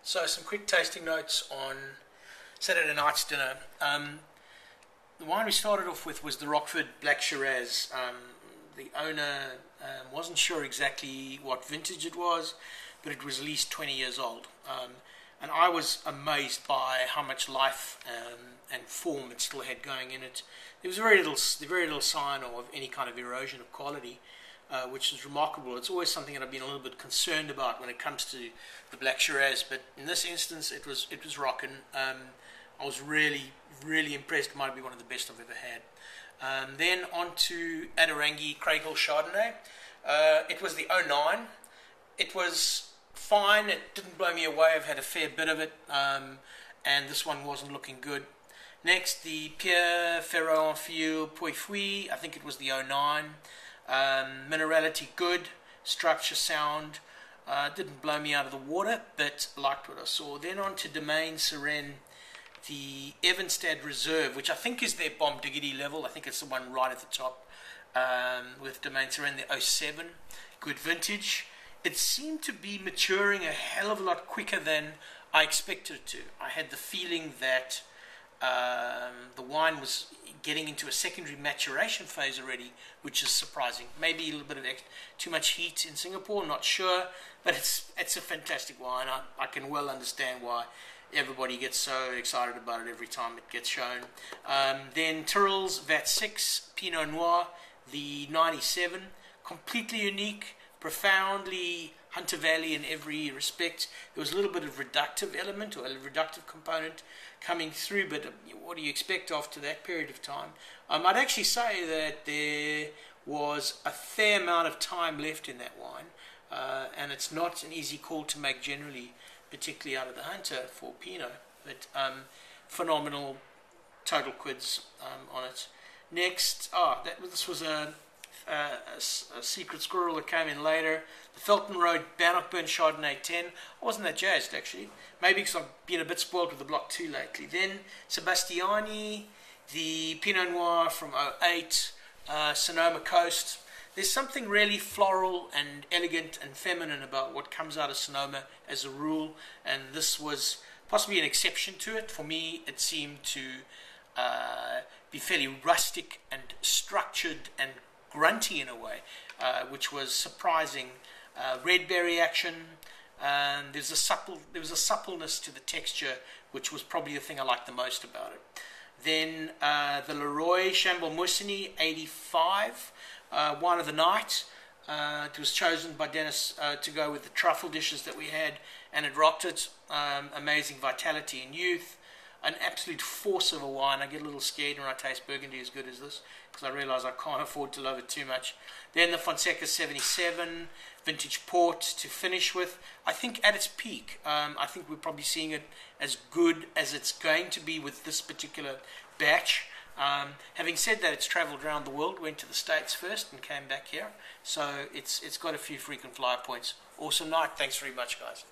So some quick tasting notes on Saturday night's dinner. The wine we started off with was the Rockford Black Shiraz. The owner wasn't sure exactly what vintage it was, but it was at least 20 years old. And I was amazed by how much life and form it still had going in it. There was very little sign of any kind of erosion of quality, which is remarkable. It's always something that I've been a little bit concerned about when it comes to the Black Shiraz, but in this instance it was rocking. I was really impressed. It might be one of the best I've ever had. Then on to Adorangi Craighill Chardonnay. It was the 09. It was fine. It didn't blow me away. I've had a fair bit of it, and this one wasn't looking good. Next, the Pierre Ferrand Fille Pouifui. I think it was the 09. Minerality good, structure sound. Didn't blow me out of the water, but liked what I saw. Then on to Domaine Seren, the Evenstad Reserve, which I think is their bomb diggity level. I think it's the one right at the top, with Domaine Seren, the 07. Good vintage. It seemed to be maturing a hell of a lot quicker than I expected it to. I had the feeling that the wine was getting into a secondary maturation phase already, which is surprising. Maybe a little bit of too much heat in Singapore, not sure, but it's a fantastic wine. I can well understand why everybody gets so excited about it every time it gets shown. Then Tyrrell's Vat 6 Pinot Noir, the 97, completely unique, profoundly Hunter Valley in every respect. There was a little bit of reductive element or a reductive component coming through, but what do you expect after that period of time? I'd actually say that there was a fair amount of time left in that wine, and it's not an easy call to make generally, particularly out of the Hunter for Pinot, but phenomenal total quids on it. Next, this was a secret squirrel that came in later. The Felton Road Bannockburn Chardonnay 10. I wasn't that jazzed actually. Maybe because I've been a bit spoiled with the Block 2 lately. Then Sebastiani, the Pinot Noir from 08, Sonoma Coast. There's something really floral and elegant and feminine about what comes out of Sonoma as a rule, and this was possibly an exception to it. For me, it seemed to be fairly rustic and structured and grunty in a way, which was surprising. Red berry action. There was a suppleness to the texture, which was probably the thing I liked the most about it. Then the Leroy Chambord Musigny 85, wine of the night. It was chosen by Dennis to go with the truffle dishes that we had, and it rocked it. Amazing vitality and youth. An absolute force of a wine. I get a little scared when I taste Burgundy as good as this, because I realise I can't afford to love it too much. Then the Fonseca 77 vintage port to finish with. I think at its peak, I think we're probably seeing it as good as it's going to be with this particular batch. Having said that, it's travelled around the world, went to the States first and came back here, so it's got a few frequent flyer points. Awesome night. Thanks very much, guys.